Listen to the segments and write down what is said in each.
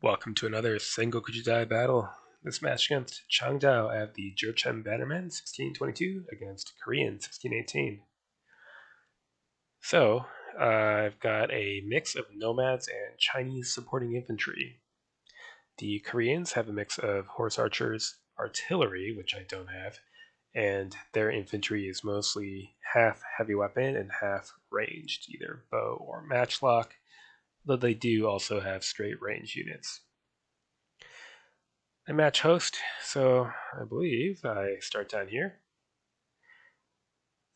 Welcome to another Sengoku Jidai battle. This match against Changdao at the Jurchen Bannermen 1622 against Korean 1618. So, I've got a mix of nomads and Chinese supporting infantry. The Koreans have a mix of horse archers, artillery, which I don't have, and their infantry is mostly half heavy weapon and half ranged, either bow or matchlock, though they do also have straight range units. I match host, so I believe I start down here.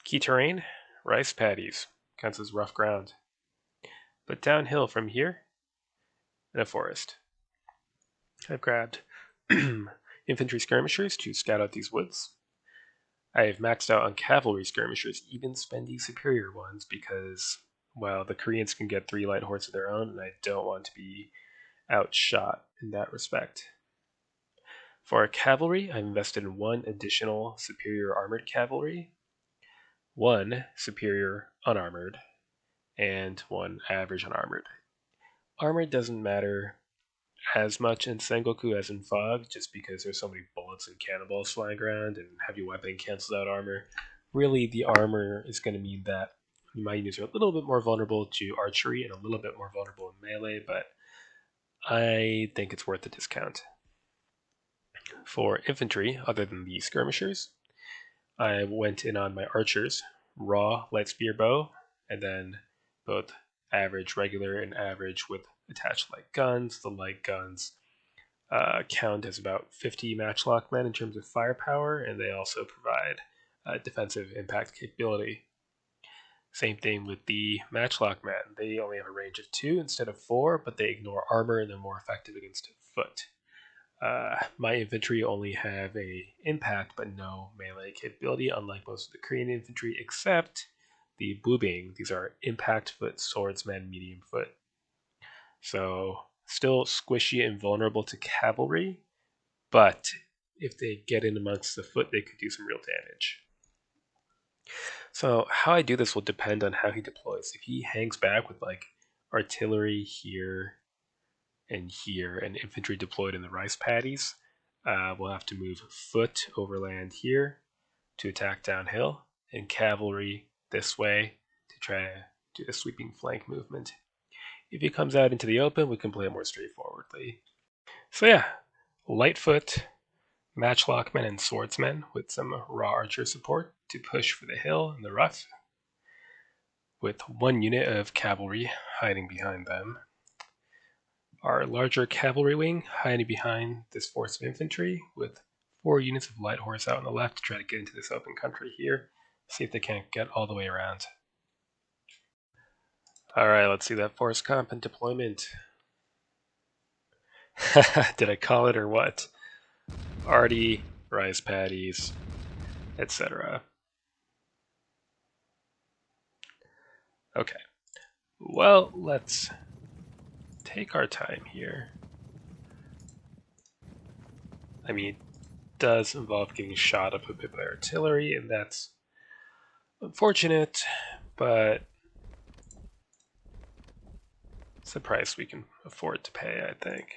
Key terrain, rice paddies, counts as rough ground. But downhill from here, in a forest. I've grabbed infantry skirmishers to scout out these woods. I have maxed out on cavalry skirmishers, even spendy superior ones, because, well, the Koreans can get 3 light horse of their own, and I don't want to be outshot in that respect. For cavalry, I've invested in 1 additional superior armored cavalry, 1 superior unarmored, and 1 average unarmored. Armored doesn't matter as much in Sengoku as in Fog, just because there's so many bullets and cannonballs flying around, and heavy weapon cancels out armor. Really, the armor is going to mean that my units are a little bit more vulnerable to archery and a little bit more vulnerable in melee, but I think it's worth the discount. For infantry, other than the skirmishers, I went in on my archers, raw light spear bow, and then both average regular and average with attached light guns. The light guns count as about 50 matchlock men in terms of firepower, and they also provide defensive impact capability. Same thing with the matchlock men. They only have a range of 2 instead of 4, but they ignore armor and they're more effective against foot. My infantry only have a impact but no melee capability, unlike most of the Korean infantry, except the Bubing. These are impact foot swordsmen, medium foot. So still squishy and vulnerable to cavalry, but if they get in amongst the foot, they could do some real damage. So how I do this will depend on how he deploys. If he hangs back with like artillery here and here and infantry deployed in the rice paddies, we'll have to move foot overland here to attack downhill, and cavalry this way to try to do the sweeping flank movement. If he comes out into the open, we can play it more straightforwardly. So yeah, Lightfoot, Matchlockmen, and Swordsmen with some raw archer support to push for the hill and the rough, with 1 unit of cavalry hiding behind them. Our larger cavalry wing hiding behind this force of infantry, with 4 units of light horse out on the left to try to get into this open country here, see if they can't get all the way around. Alright, let's see that force comp and deployment. Did I call it or what? Arty, rice paddies, etc. Okay, well, let's take our time here. I mean, it does involve getting shot up a bit by artillery, and that's unfortunate, but it's a price we can afford to pay, I think.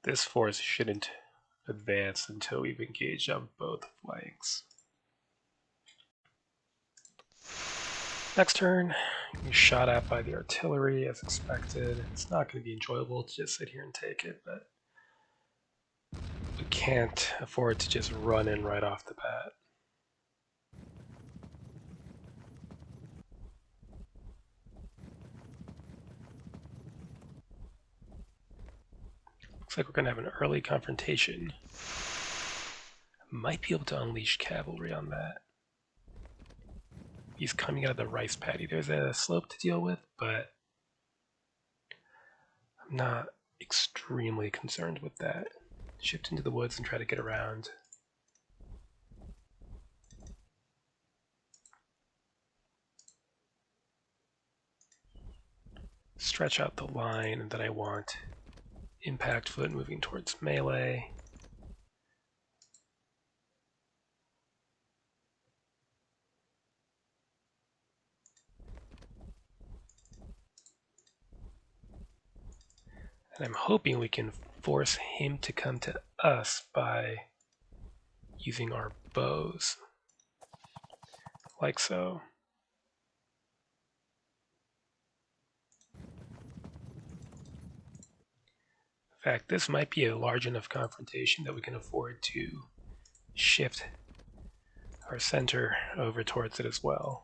This force shouldn't advance until we've engaged on both flanks. Next turn, you're shot at by the artillery as expected. It's not going to be enjoyable to just sit here and take it, but we can't afford to just run in right off the bat. Looks like we're going to have an early confrontation. Might be able to unleash cavalry on that. He's coming out of the rice paddy. There's a slope to deal with, but I'm not extremely concerned with that. Shift into the woods and try to get around. stretch out the line, and then I want impact foot moving towards melee. And I'm hoping we can force him to come to us by using our bows, like so. In fact, this might be a large enough confrontation that we can afford to shift our center over towards it as well.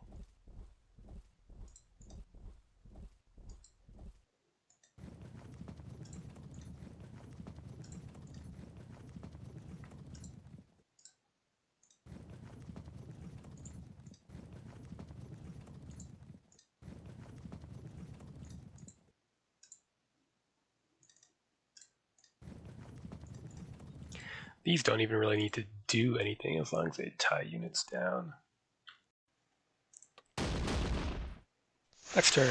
These don't even really need to do anything as long as they tie units down. Next turn.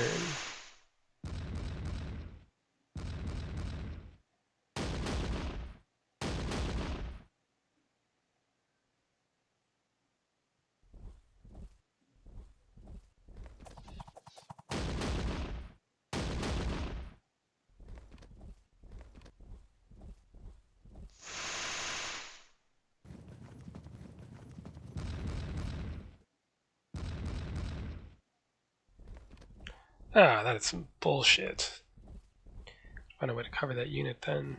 Ah, that is some bullshit. Find a way to cover that unit then.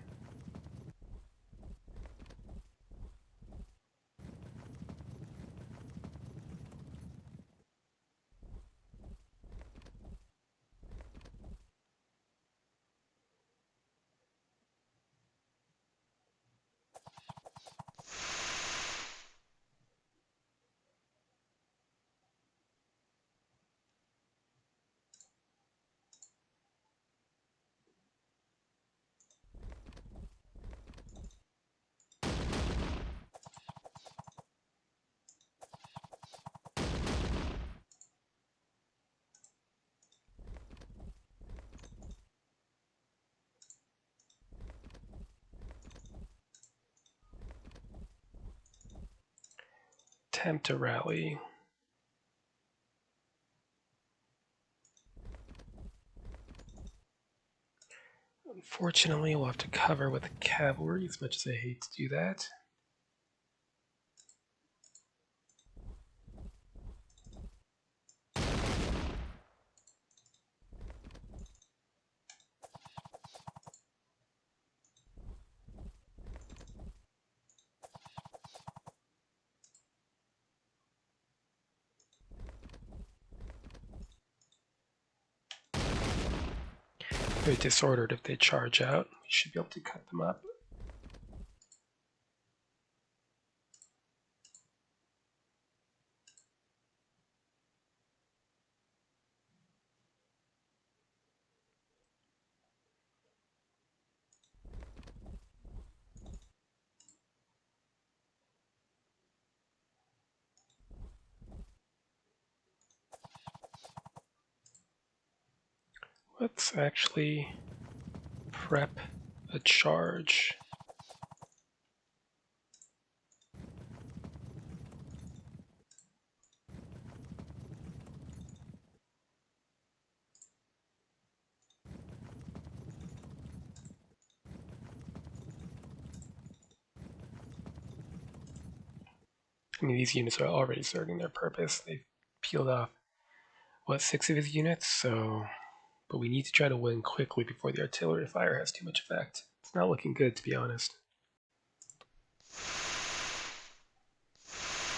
Attempt to rally. Unfortunately, we'll have to cover with cavalry, as much as I hate to do that. Very disordered if they charge out. We should be able to cut them up. Let's actually prep a charge. I mean, these units are already serving their purpose. They've peeled off, what, 6 of his units? So, but we need to try to win quickly before the artillery fire has too much effect. It's not looking good, to be honest.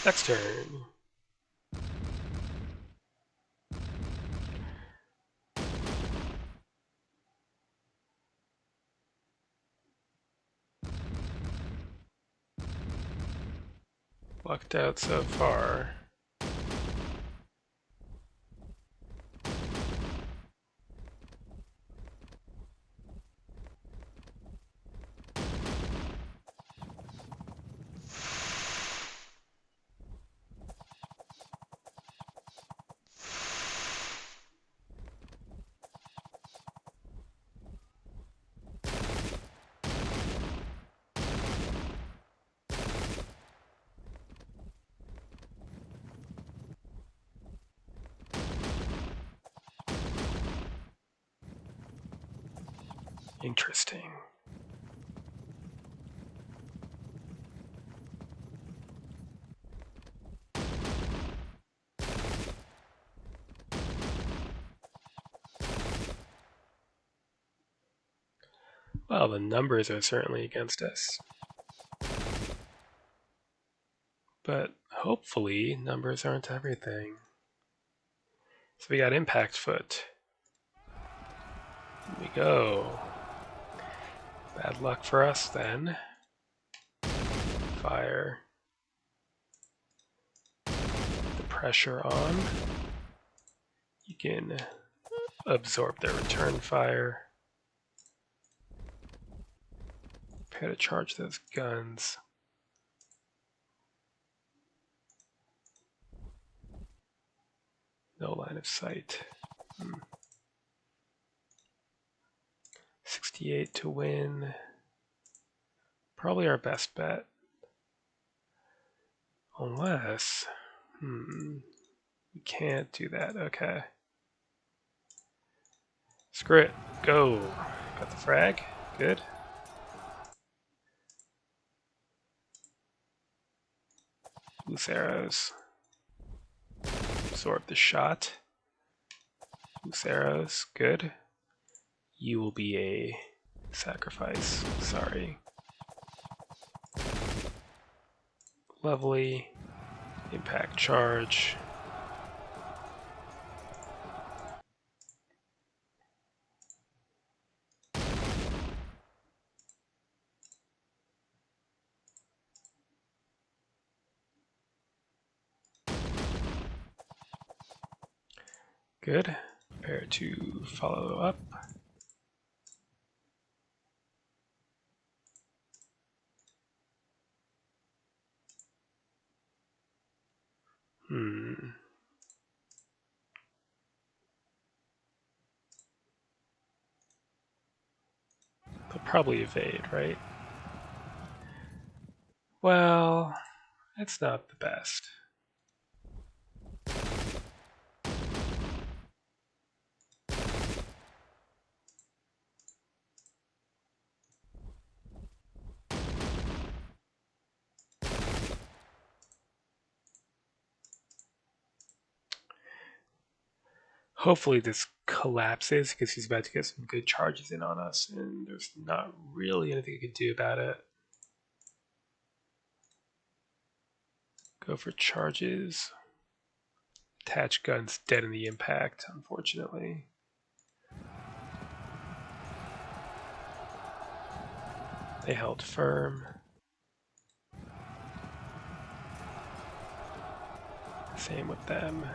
Next turn. Lucked out so far. Interesting. Well, the numbers are certainly against us. But hopefully, numbers aren't everything. So we got Impact Foot. Here we go. Bad luck for us then. Fire. The pressure on. You can absorb their return fire. Prepare to charge those guns. No line of sight. 68 to win. Probably our best bet. Unless... we can't do that. Okay. Screw it. Go. Got the frag. Good. Loose arrows. Absorb the shot. Loose arrows. Good. You will be a sacrifice. Sorry. Lovely. Impact charge. Good. Prepare to follow up. They'll probably evade, right? Well, it's not the best. Hopefully this collapses because he's about to get some good charges in on us and there's not really anything he can do about it. Go for charges. Attach guns dead in the impact, unfortunately. They held firm. Same with them.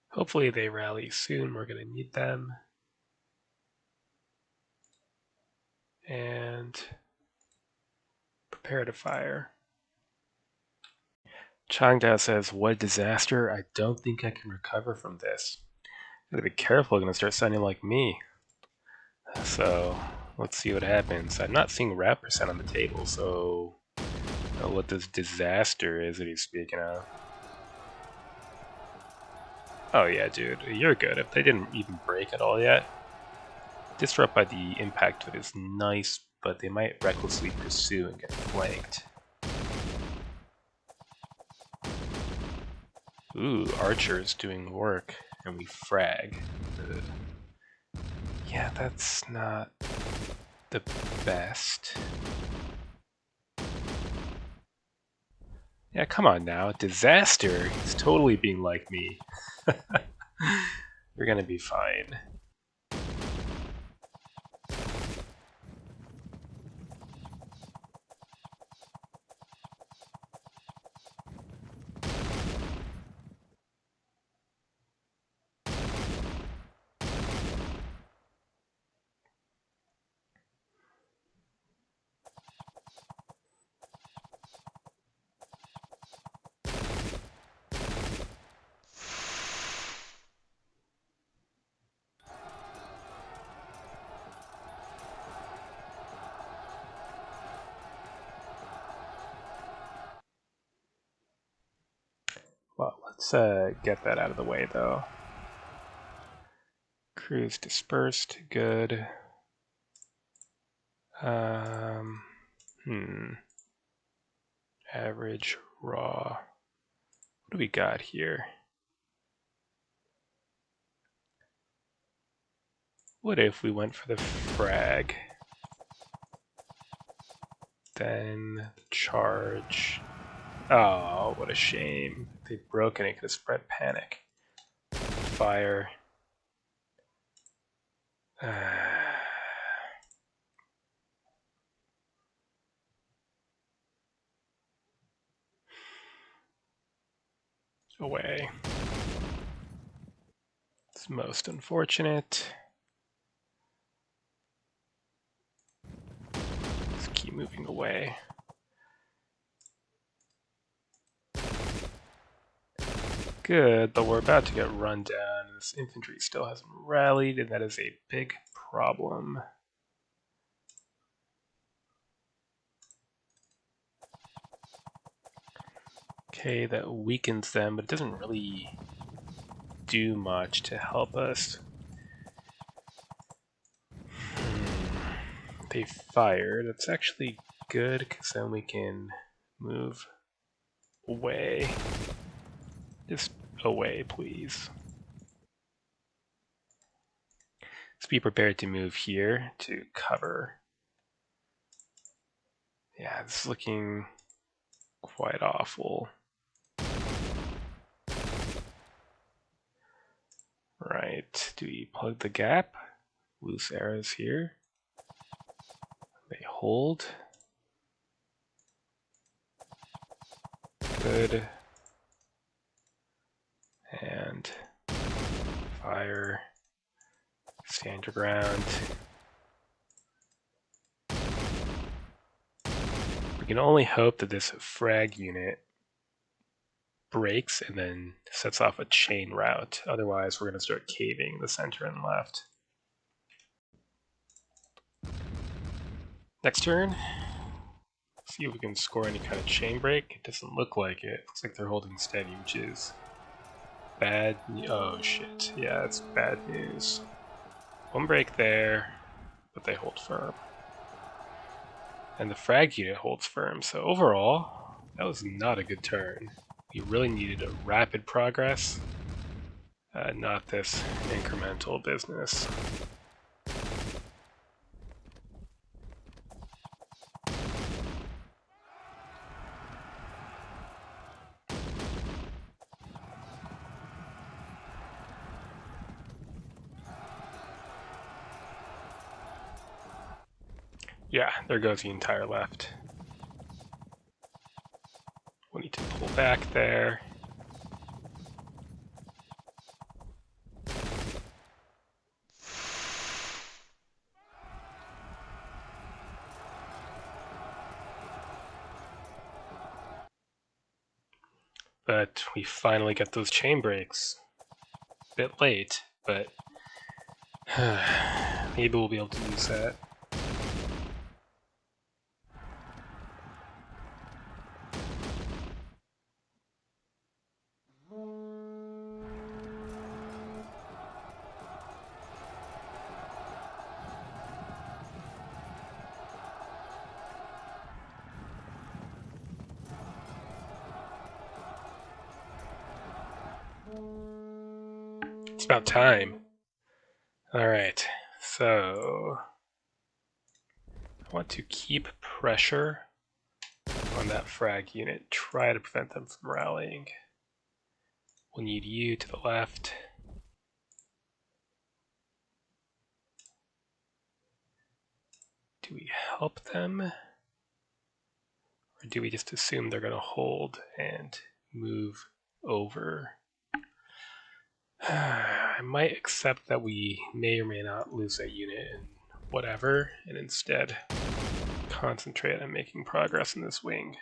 Hopefully they rally soon. We're going to need them. And prepare to fire. Changdao says, what a disaster. I don't think I can recover from this. Gotta be careful, I'm gonna start sounding like me. So, let's see what happens. I'm not seeing rap percent on the table, so I don't know what this disaster is that he's speaking of. Oh yeah, dude, you're good. If they didn't even break at all yet, disrupt by the impact foot is nice, but they might recklessly pursue and get flanked. Ooh, Archer's doing work, and we frag. Yeah, that's not the best. Yeah, come on now. Disaster. He's totally being like me. We're gonna be fine. Let's get that out of the way, though. Crews dispersed. Good. Average raw. What do we got here? What if we went for the frag? Then the charge. Oh, what a shame. If they'd broken it, could have spread panic. Fire. Away. It's most unfortunate. Let's keep moving away. Good, but we're about to get run down. This infantry still hasn't rallied, and that is a big problem. Okay, that weakens them, but it doesn't really do much to help us. They fire. That's actually good, because then we can move away. Just away, please. Let's be prepared to move here to cover. Yeah, this is looking quite awful. Right, do we plug the gap? Loose arrows here. They hold. Good. And fire. Stand your ground. We can only hope that this frag unit breaks and then sets off a chain route. Otherwise, we're going to start caving the center and left. Next turn. See if we can score any kind of chain break. It doesn't look like it. Looks like they're holding steady, which is bad. Oh shit. Yeah, it's bad news. One break there, but they hold firm. And the frag unit holds firm. So overall, that was not a good turn. We really needed a rapid progress, not this incremental business. Yeah, there goes the entire left. We need to pull back there. But we finally get those chain breaks. A bit late, but maybe we'll be able to use that. It's about time. Alright, so I want to keep pressure on that frag unit, try to prevent them from rallying. We'll need you to the left. Do we help them? Or do we just assume they're going to hold and move over? I might accept that we may or may not lose that unit and whatever, and instead concentrate on making progress in this wing.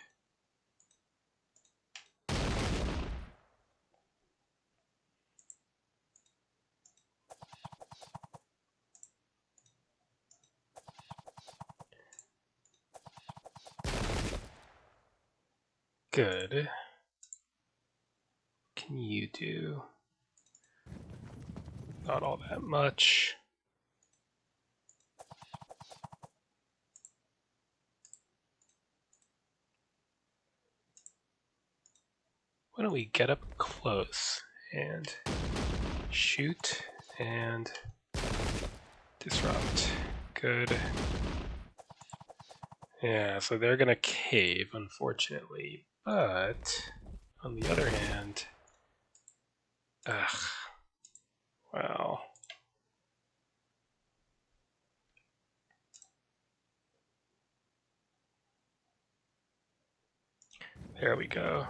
Good. can you do? Not all that much. Why don't we get up close and shoot and disrupt? Good. Yeah, so they're gonna cave, unfortunately. But on the other hand, well. There we go.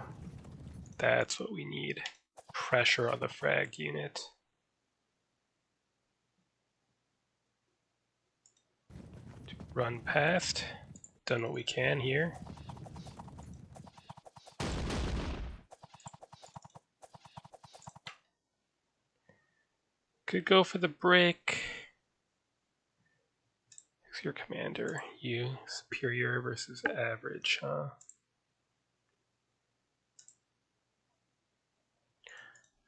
That's what we need. Pressure on the frag unit. Run past. Done what we can here. Could go for the break. Who's your commander? You. Superior versus average, huh?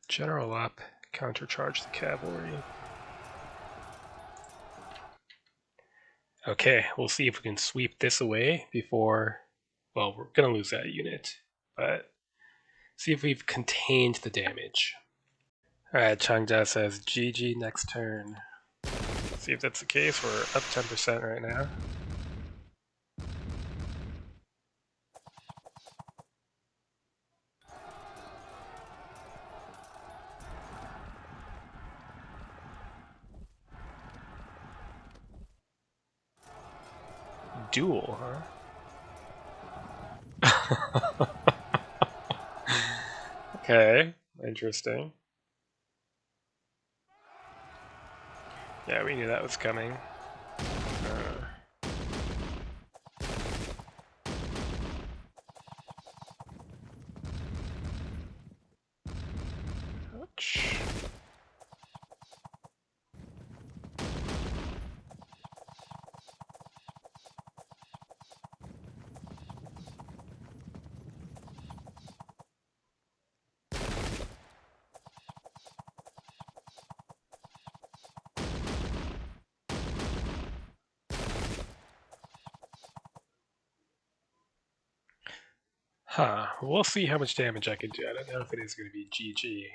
General up. Countercharge the cavalry. Okay, we'll see if we can sweep this away before... Well, we're going to lose that unit, but see if we've contained the damage. Alright, Changjia says GG next turn. See if that's the case. We're up 10% right now. Duel, huh? Okay, interesting. Yeah, we knew that was coming. Ouch. Huh, we'll see how much damage I can do. I don't know if it is going to be GG.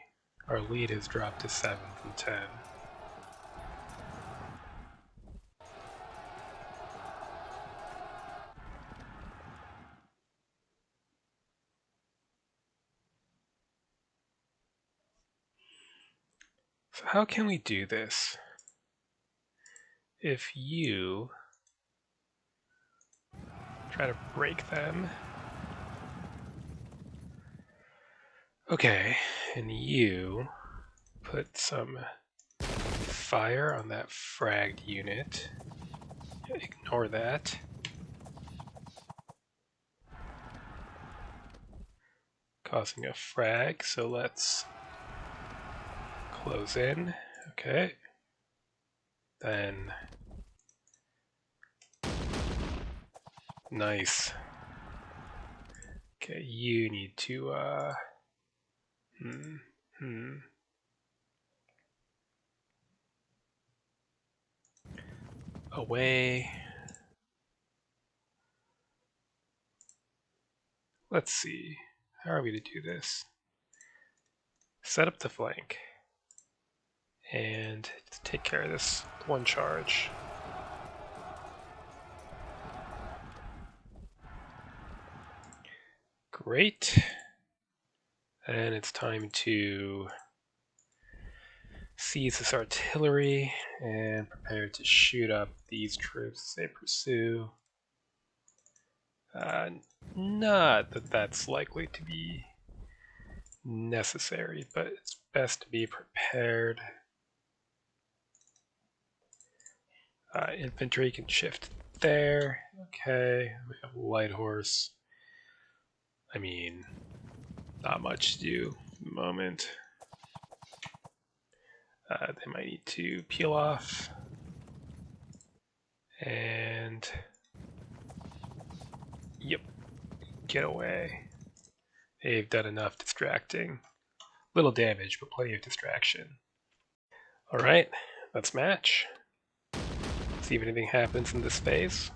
Our lead has dropped to 7 from 10. So how can we do this? If you try to break them. Okay, and you put some fire on that fragged unit. Ignore that. Causing a frag, so let's close in. Okay. Then nice. Okay, you need to away. Let's see. How are we to do this? Set up the flank. And take care of this one charge. Great. And it's time to seize this artillery and prepare to shoot up these troops as they pursue. Not that that's likely to be necessary, but it's best to be prepared. Infantry can shift there. Okay, we have light horse. I mean, not much to do at the moment. They might need to peel off. And yep, get away. They've done enough distracting. Little damage, but plenty of distraction. Alright, let's match. See if anything happens in this phase.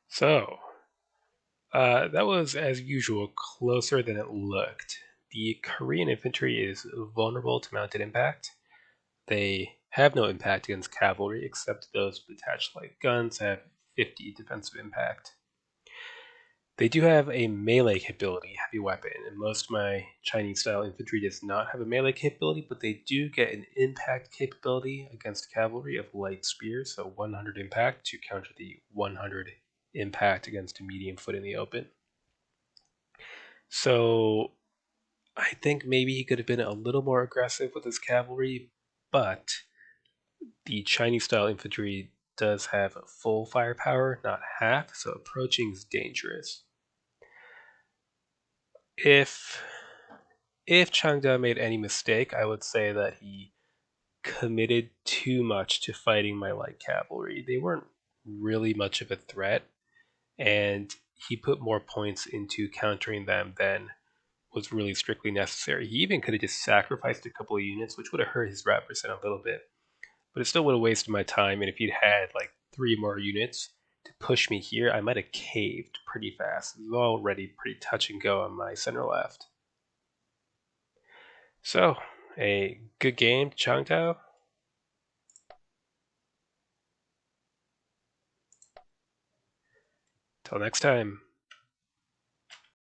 So, that was, as usual, closer than it looked. The Korean infantry is vulnerable to mounted impact. They have no impact against cavalry, except those with attached light guns have 50 defensive impact. They do have a melee capability, heavy weapon, and most of my Chinese-style infantry does not have a melee capability, but they do get an impact capability against cavalry of light spears, so 100 impact to counter the 100 impact against a medium foot in the open. So I think maybe he could have been a little more aggressive with his cavalry, but the Chinese-style infantry does have full firepower, not half, so approaching is dangerous. If Changda made any mistake, I would say that he committed too much to fighting my light cavalry. They weren't really much of a threat, and he put more points into countering them than was really strictly necessary. He even could have just sacrificed a couple of units, which would have hurt his rat percent a little bit, but it still would have wasted my time. And if he'd had like 3 more units to push me here, I might have caved pretty fast. It was already pretty touch and go on my center left. So, a good game, Changtao. Till next time.